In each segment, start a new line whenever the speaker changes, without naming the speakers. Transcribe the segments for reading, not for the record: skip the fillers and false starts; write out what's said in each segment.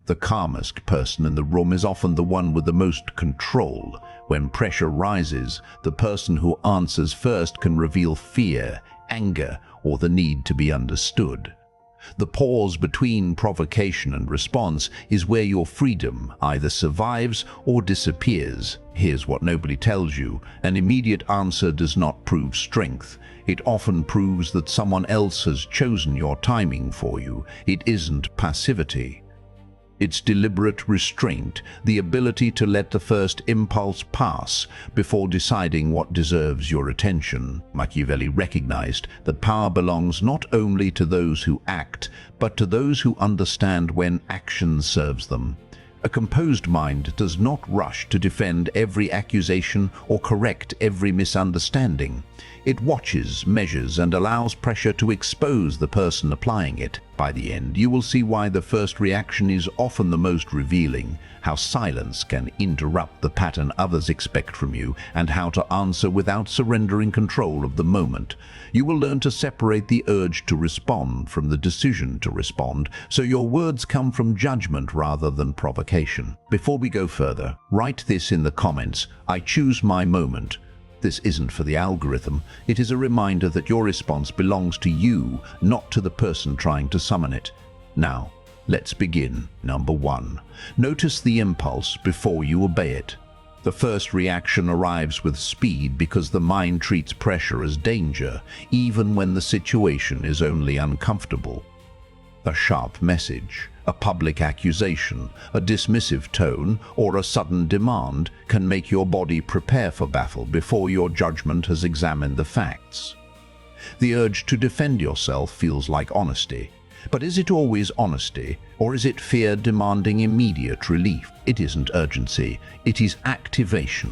The calmest person in the room is often the one with the most control. When pressure rises, the person who answers first can reveal fear, anger, or the need to be understood. The pause between provocation and response is where your freedom either survives or disappears. Here's what nobody tells you: an immediate answer does not prove strength. It often proves that someone else has chosen your timing for you. It isn't passivity. It's deliberate restraint, the ability to let the first impulse pass before deciding what deserves your attention. Machiavelli recognized that power belongs not only to those who act, but to those who understand when action serves them. A composed mind does not rush to defend every accusation or correct every misunderstanding. It watches, measures, and allows pressure to expose the person applying it. By the end, you will see why the first reaction is often the most revealing, how silence can interrupt the pattern others expect from you, and how to answer without surrendering control of the moment. You will learn to separate the urge to respond from the decision to respond, so your words come from judgment rather than provocation. Before we go further, write this in the comments: I choose my moment. This isn't for the algorithm. It is a reminder that your response belongs to you, not to the person trying to summon it. Now, let's begin. Number 1. Notice the impulse before you obey it. The first reaction arrives with speed because the mind treats pressure as danger, even when the situation is only uncomfortable. A sharp message, a public accusation, a dismissive tone, or a sudden demand can make your body prepare for battle before your judgment has examined the facts. The urge to defend yourself feels like honesty. But is it always honesty, or is it fear demanding immediate relief? It isn't urgency, it is activation.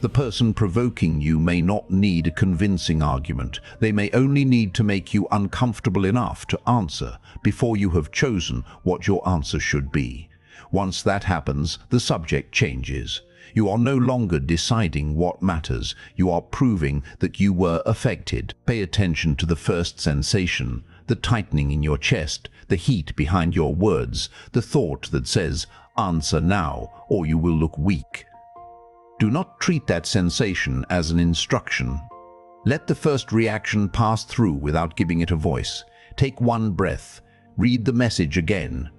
The person provoking you may not need a convincing argument. They may only need to make you uncomfortable enough to answer before you have chosen what your answer should be. Once that happens, the subject changes. You are no longer deciding what matters. You are proving that you were affected. Pay attention to the first sensation, the tightening in your chest, the heat behind your words, the thought that says, "Answer now, or you will look weak." Do not treat that sensation as an instruction. Let the first reaction pass through without giving it a voice. Take one breath. Read the message again.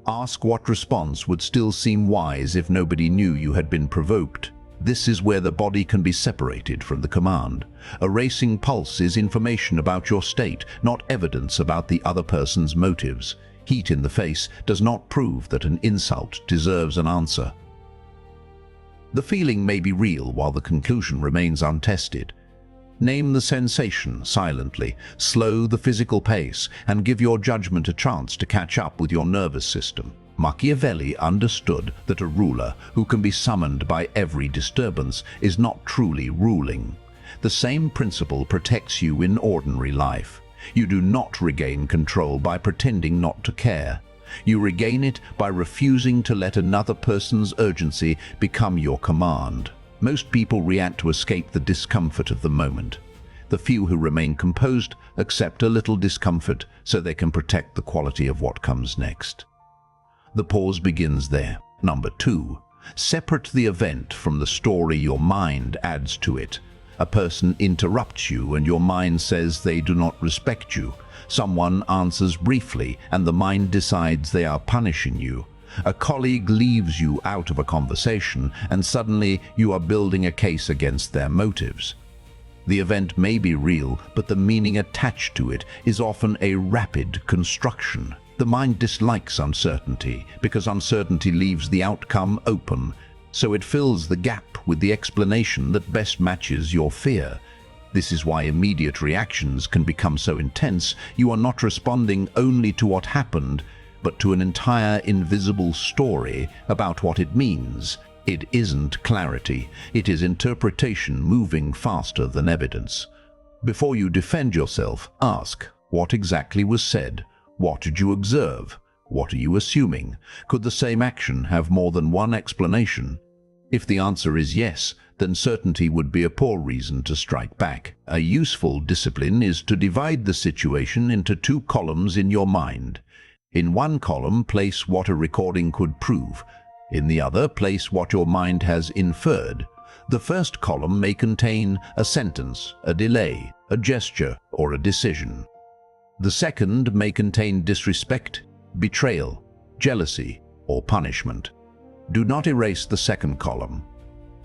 Ask what response would still seem wise if nobody knew you had been provoked. This is where the body can be separated from the command. A racing pulse is information about your state, not evidence about the other person's motives. Heat in the face does not prove that an insult deserves an answer. The feeling may be real while the conclusion remains untested. Name the sensation silently, slow the physical pace, and give your judgment a chance to catch up with your nervous system. Machiavelli understood that a ruler who can be summoned by every disturbance is not truly ruling. The same principle protects you in ordinary life. You do not regain control by pretending not to care. You regain it by refusing to let another person's urgency become your command. Most people react to escape the discomfort of the moment. The few who remain composed accept a little discomfort so they can protect the quality of what comes next. The pause begins there. Number 2. Separate the event from the story your mind adds to it. A person interrupts you and your mind says they do not respect you. Someone answers briefly and the mind decides they are punishing you. A colleague leaves you out of a conversation and suddenly you are building a case against their motives. The event may be real, but the meaning attached to it is often a rapid construction. The mind dislikes uncertainty because uncertainty leaves the outcome open, so it fills the gap with the explanation that best matches your fear. This is why immediate reactions can become so intense. You are not responding only to what happened, but to an entire invisible story about what it means. It isn't clarity, it is interpretation moving faster than evidence. Before you defend yourself, ask, what exactly was said? What did you observe? What are you assuming? Could the same action have more than one explanation? If the answer is yes, then certainty would be a poor reason to strike back. A useful discipline is to divide the situation into 2 columns in your mind. In one column, place what a recording could prove. In the other, place what your mind has inferred. The first column may contain a sentence, a delay, a gesture, or a decision. The second may contain disrespect, betrayal, jealousy, or punishment. Do not erase the second column.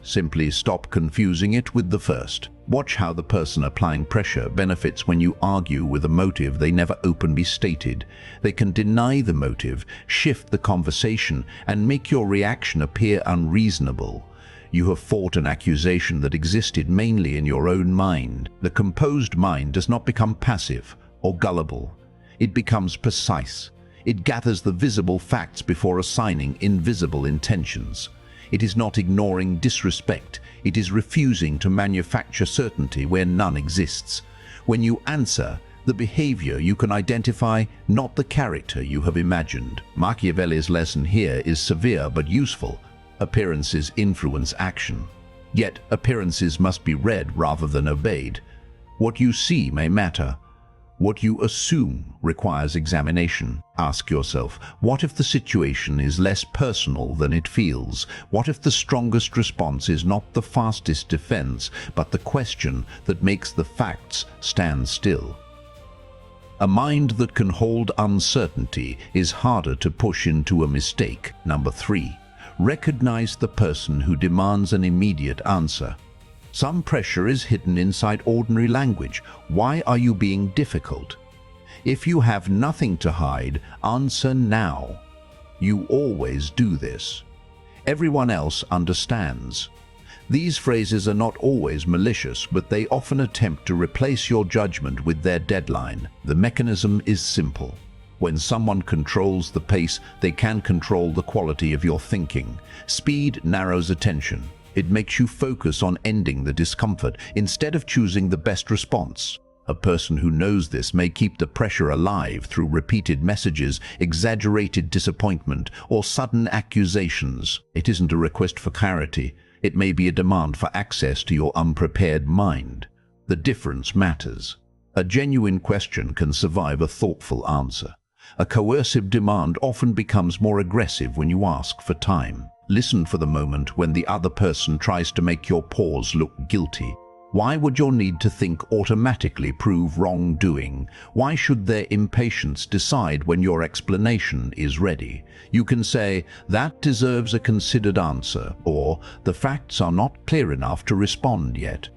Simply stop confusing it with the first. Watch how the person applying pressure benefits when you argue with a motive they never openly stated. They can deny the motive, shift the conversation, and make your reaction appear unreasonable. You have fought an accusation that existed mainly in your own mind. The composed mind does not become passive or gullible. It becomes precise. It gathers the visible facts before assigning invisible intentions. It is not ignoring disrespect. It is refusing to manufacture certainty where none exists. When you answer the behavior, you can identify, not the character you have imagined. Machiavelli's lesson here is severe but useful. Appearances influence action. Yet appearances must be read rather than obeyed. What you see may matter. What you assume requires examination. Ask yourself, what if the situation is less personal than it feels? What if the strongest response is not the fastest defense, but the question that makes the facts stand still? A mind that can hold uncertainty is harder to push into a mistake. Number 3. Recognize the person who demands an immediate answer. Some pressure is hidden inside ordinary language. Why are you being difficult? If you have nothing to hide, answer now. You always do this. Everyone else understands. These phrases are not always malicious, but they often attempt to replace your judgment with their deadline. The mechanism is simple. When someone controls the pace, they can control the quality of your thinking. Speed narrows attention. It makes you focus on ending the discomfort instead of choosing the best response. A person who knows this may keep the pressure alive through repeated messages, exaggerated disappointment, or sudden accusations. It isn't a request for clarity. It may be a demand for access to your unprepared mind. The difference matters. A genuine question can survive a thoughtful answer. A coercive demand often becomes more aggressive when you ask for time. Listen for the moment when the other person tries to make your pause look guilty. Why would your need to think automatically prove wrongdoing? Why should their impatience decide when your explanation is ready? You can say, "That deserves a considered answer," or "The facts are not clear enough to respond yet."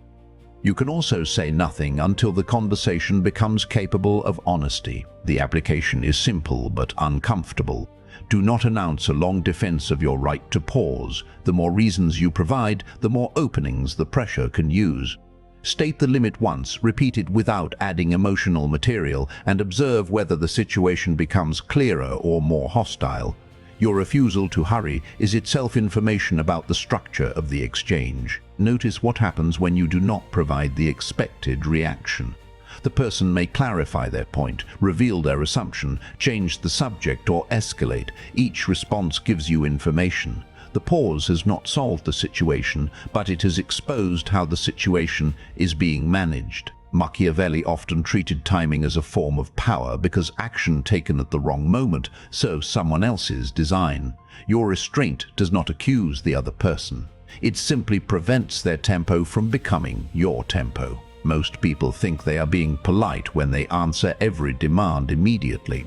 You can also say nothing until the conversation becomes capable of honesty. The application is simple but uncomfortable. Do not announce a long defense of your right to pause. The more reasons you provide, the more openings the pressure can use. State the limit once, repeat it without adding emotional material, and observe whether the situation becomes clearer or more hostile. Your refusal to hurry is itself information about the structure of the exchange. Notice what happens when you do not provide the expected reaction. The person may clarify their point, reveal their assumption, change the subject, or escalate. Each response gives you information. The pause has not solved the situation, but it has exposed how the situation is being managed. Machiavelli often treated timing as a form of power because action taken at the wrong moment serves someone else's design. Your restraint does not accuse the other person. It simply prevents their tempo from becoming your tempo. Most people think they are being polite when they answer every demand immediately.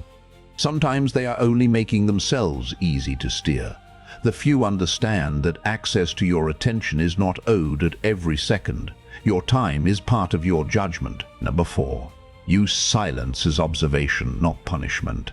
Sometimes they are only making themselves easy to steer. The few understand that access to your attention is not owed at every second. Your time is part of your judgment. Number 4. Use silence as observation, not punishment.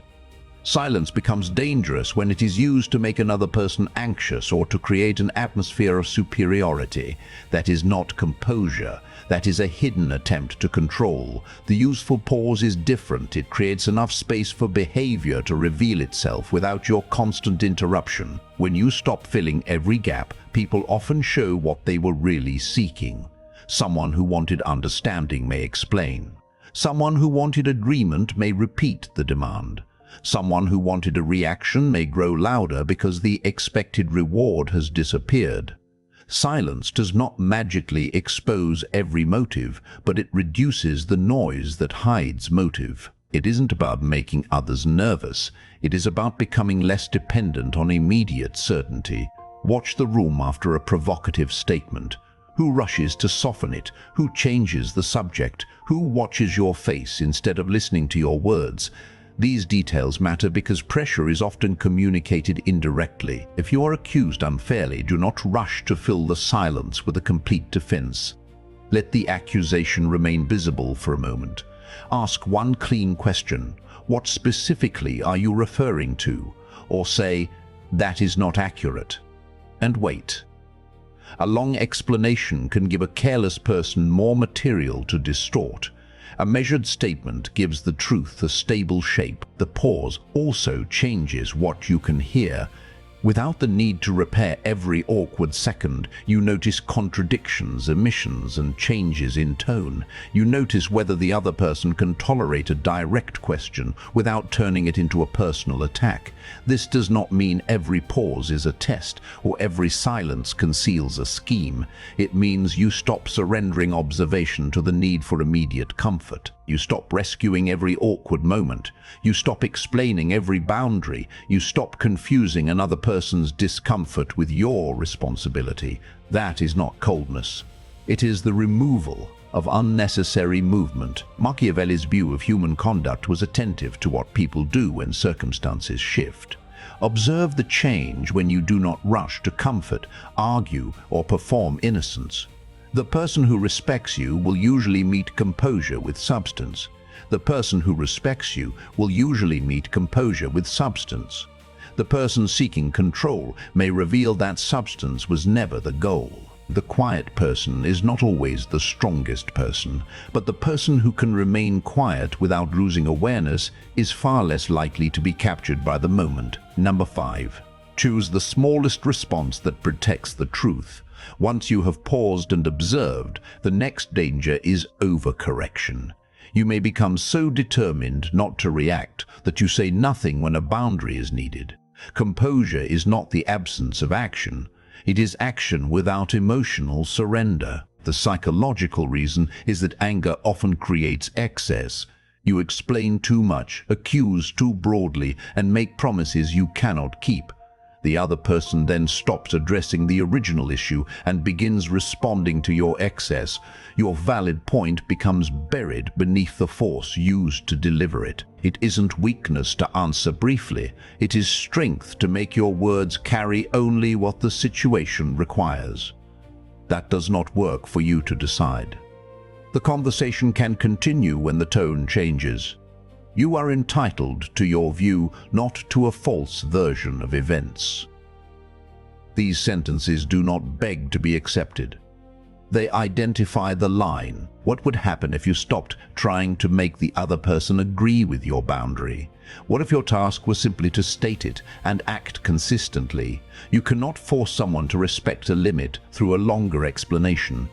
Silence becomes dangerous when it is used to make another person anxious or to create an atmosphere of superiority. That is not composure. That is a hidden attempt to control. The useful pause is different. It creates enough space for behavior to reveal itself without your constant interruption. When you stop filling every gap, people often show what they were really seeking. Someone who wanted understanding may explain. Someone who wanted agreement may repeat the demand. Someone who wanted a reaction may grow louder because the expected reward has disappeared. Silence does not magically expose every motive, but it reduces the noise that hides motive. It isn't about making others nervous. It is about becoming less dependent on immediate certainty. Watch the room after a provocative statement. Who rushes to soften it? Who changes the subject? Who watches your face instead of listening to your words? These details matter because pressure is often communicated indirectly. If you are accused unfairly, do not rush to fill the silence with a complete defense. Let the accusation remain visible for a moment. Ask one clean question. What specifically are you referring to? Or say, that is not accurate. And wait. A long explanation can give a careless person more material to distort. A measured statement gives the truth a stable shape. The pause also changes what you can hear. Without the need to repair every awkward second, you notice contradictions, omissions, and changes in tone. You notice whether the other person can tolerate a direct question without turning it into a personal attack. This does not mean every pause is a test or every silence conceals a scheme. It means you stop surrendering observation to the need for immediate comfort. You stop rescuing every awkward moment. You stop explaining every boundary. You stop confusing another person's discomfort with your responsibility. That is not coldness. It is the removal of unnecessary movement. Machiavelli's view of human conduct was attentive to what people do when circumstances shift. Observe the change when you do not rush to comfort, argue, or perform innocence. The person who respects you will usually meet composure with substance. The person who respects you will usually meet composure with substance. The person seeking control may reveal that substance was never the goal. The quiet person is not always the strongest person, but the person who can remain quiet without losing awareness is far less likely to be captured by the moment. Number 5. Choose the smallest response that protects the truth. Once you have paused and observed, the next danger is overcorrection. You may become so determined not to react that you say nothing when a boundary is needed. Composure is not the absence of action. It is action without emotional surrender. The psychological reason is that anger often creates excess. You explain too much, accuse too broadly, and make promises you cannot keep. The other person then stops addressing the original issue and begins responding to your excess. Your valid point becomes buried beneath the force used to deliver it. It isn't weakness to answer briefly. It is strength to make your words carry only what the situation requires. That does not work for you to decide. The conversation can continue when the tone changes. You are entitled to your view, not to a false version of events. These sentences do not beg to be accepted. They identify the line. What would happen if you stopped trying to make the other person agree with your boundary? What if your task was simply to state it and act consistently? You cannot force someone to respect a limit through a longer explanation.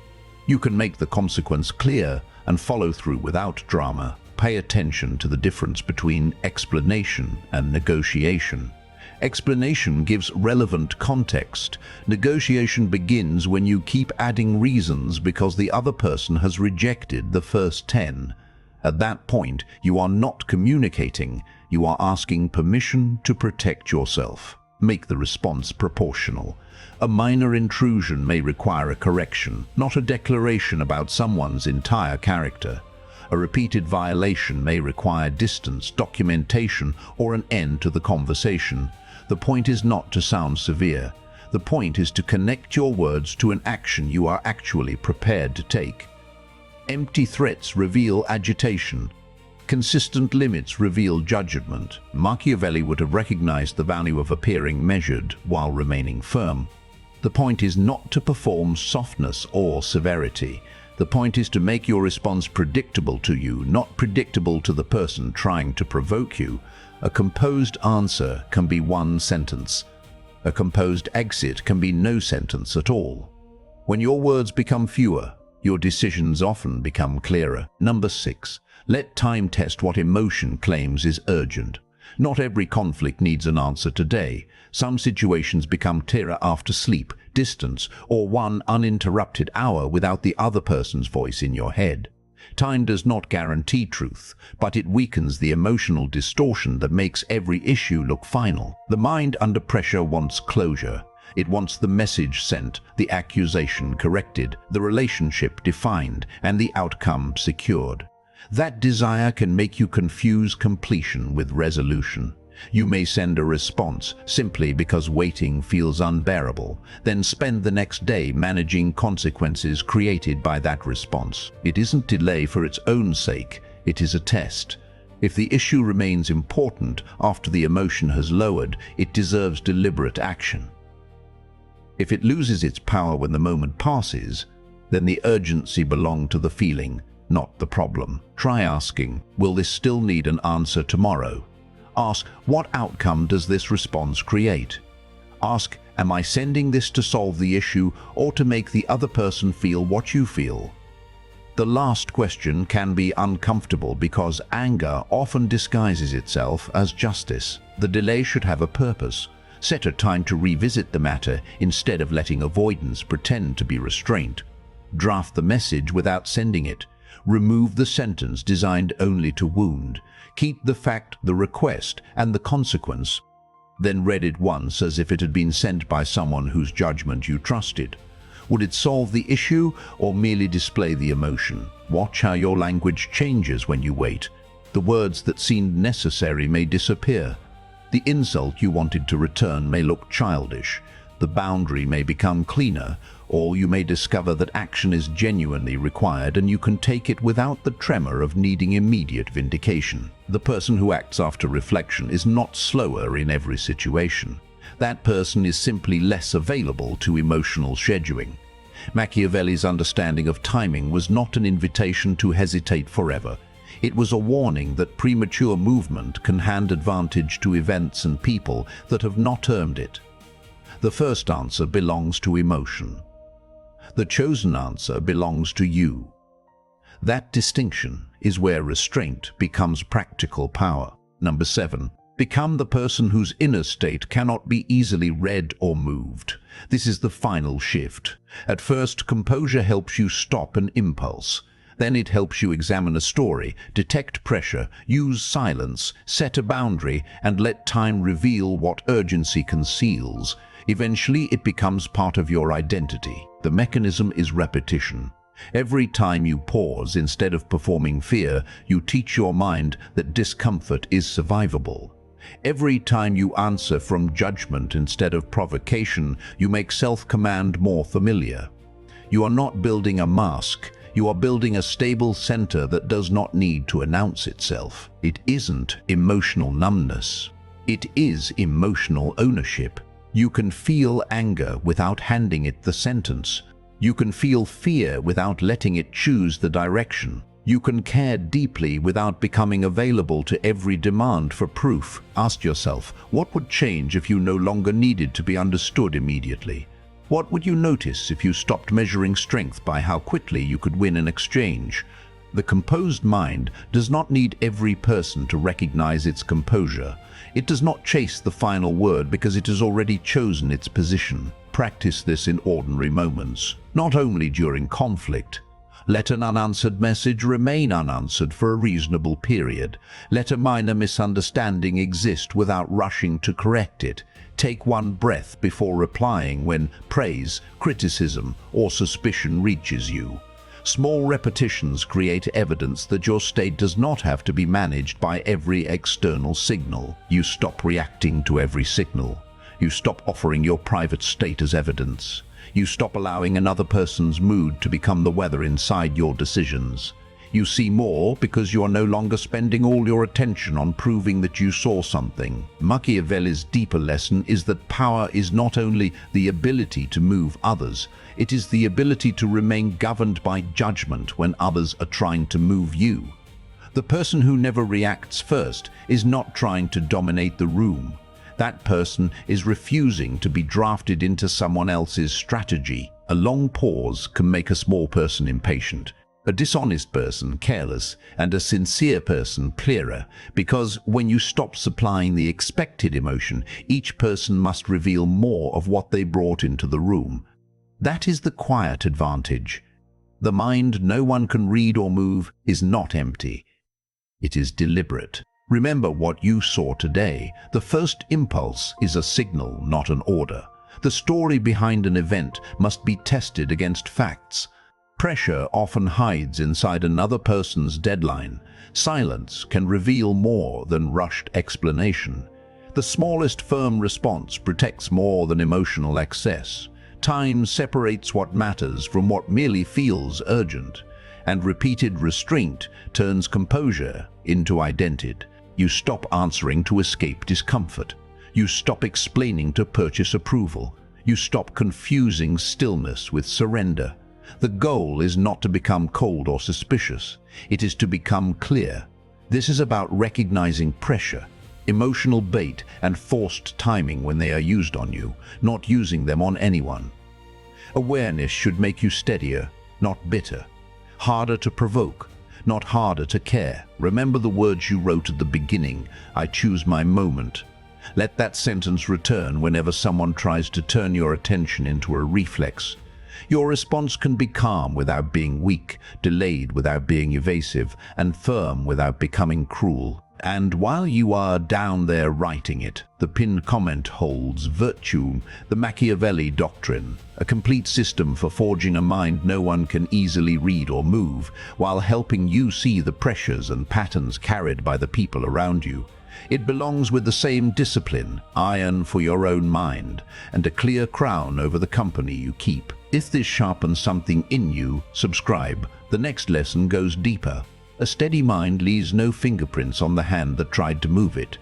You can make the consequence clear and follow through without drama. Pay attention to the difference between explanation and negotiation. Explanation gives relevant context. Negotiation begins when you keep adding reasons because the other person has rejected the first 10. At that point, you are not communicating. You are asking permission to protect yourself. Make the response proportional. A minor intrusion may require a correction, not a declaration about someone's entire character. A repeated violation may require distance, documentation, or an end to the conversation. The point is not to sound severe. The point is to connect your words to an action you are actually prepared to take. Empty threats reveal agitation. Consistent limits reveal judgment. Machiavelli would have recognized the value of appearing measured while remaining firm. The point is not to perform softness or severity. The point is to make your response predictable to you, not predictable to the person trying to provoke you. A composed answer can be one sentence. A composed exit can be no sentence at all. When your words become fewer, your decisions often become clearer. Number 6. Let time test what emotion claims is urgent. Not every conflict needs an answer today. Some situations become clearer after sleep, distance, or one uninterrupted hour without the other person's voice in your head. Time does not guarantee truth, but it weakens the emotional distortion that makes every issue look final. The mind under pressure wants closure. It wants the message sent, the accusation corrected, the relationship defined, and the outcome secured. That desire can make you confuse completion with resolution. You may send a response simply because waiting feels unbearable, then spend the next day managing consequences created by that response. It isn't delay for its own sake, it is a test. If the issue remains important after the emotion has lowered, it deserves deliberate action. If it loses its power when the moment passes, then the urgency belonged to the feeling, not the problem. Try asking, will this still need an answer tomorrow? Ask, what outcome does this response create? Ask, am I sending this to solve the issue or to make the other person feel what you feel? The last question can be uncomfortable because anger often disguises itself as justice. The delay should have a purpose. Set a time to revisit the matter instead of letting avoidance pretend to be restraint. Draft the message without sending it. Remove the sentence designed only to wound. Keep the fact, the request, and the consequence. Then read it once as if it had been sent by someone whose judgment you trusted. Would it solve the issue or merely display the emotion? Watch how your language changes when you wait. The words that seemed necessary may disappear. The insult you wanted to return may look childish. The boundary may become cleaner, or you may discover that action is genuinely required and you can take it without the tremor of needing immediate vindication. The person who acts after reflection is not slower in every situation. That person is simply less available to emotional scheduling. Machiavelli's understanding of timing was not an invitation to hesitate forever. It was a warning that premature movement can hand advantage to events and people that have not earned it. The first answer belongs to emotion. The chosen answer belongs to you. That distinction is where restraint becomes practical power. Number 7. Become the person whose inner state cannot be easily read or moved. This is the final shift. At first, composure helps you stop an impulse. Then it helps you examine a story, detect pressure, use silence, set a boundary, and let time reveal what urgency conceals. Eventually, it becomes part of your identity. The mechanism is repetition. Every time you pause instead of performing fear, you teach your mind that discomfort is survivable. Every time you answer from judgment instead of provocation, you make self-command more familiar. You are not building a mask. You are building a stable center that does not need to announce itself. It isn't emotional numbness. It is emotional ownership. You can feel anger without handing it the sentence. You can feel fear without letting it choose the direction. You can care deeply without becoming available to every demand for proof. Ask yourself, what would change if you no longer needed to be understood immediately? What would you notice if you stopped measuring strength by how quickly you could win an exchange? The composed mind does not need every person to recognize its composure. It does not chase the final word because it has already chosen its position. Practice this in ordinary moments, not only during conflict. Let an unanswered message remain unanswered for a reasonable period. Let a minor misunderstanding exist without rushing to correct it. Take one breath before replying when praise, criticism, or suspicion reaches you. Small repetitions create evidence that your state does not have to be managed by every external signal. You stop reacting to every signal. You stop offering your private state as evidence. You stop allowing another person's mood to become the weather inside your decisions. You see more because you are no longer spending all your attention on proving that you saw something. Machiavelli's deeper lesson is that power is not only the ability to move others, it is the ability to remain governed by judgment when others are trying to move you. The person who never reacts first is not trying to dominate the room. That person is refusing to be drafted into someone else's strategy. A long pause can make a small person impatient, a dishonest person careless, and a sincere person clearer, because when you stop supplying the expected emotion, each person must reveal more of what they brought into the room. That is the quiet advantage. The mind no one can read or move is not empty. It is deliberate. Remember what you saw today. The first impulse is a signal, not an order. The story behind an event must be tested against facts. Pressure often hides inside another person's deadline. Silence can reveal more than rushed explanation. The smallest firm response protects more than emotional excess. Time separates what matters from what merely feels urgent, and repeated restraint turns composure into identity. You stop answering to escape discomfort. You stop explaining to purchase approval. You stop confusing stillness with surrender. The goal is not to become cold or suspicious. It is to become clear. This is about recognizing pressure, emotional bait, and forced timing when they are used on you, not using them on anyone. Awareness should make you steadier, not bitter. Harder to provoke, not harder to care. Remember the words you wrote at the beginning, "I choose my moment." Let that sentence return whenever someone tries to turn your attention into a reflex. Your response can be calm without being weak, delayed without being evasive, and firm without becoming cruel. And while you are down there writing it, the pinned comment holds virtue, the Machiavelli doctrine, a complete system for forging a mind no one can easily read or move, while helping you see the pressures and patterns carried by the people around you. It belongs with the same discipline, iron for your own mind, and a clear crown over the company you keep. If this sharpens something in you, subscribe. The next lesson goes deeper. A steady mind leaves no fingerprints on the hand that tried to move it.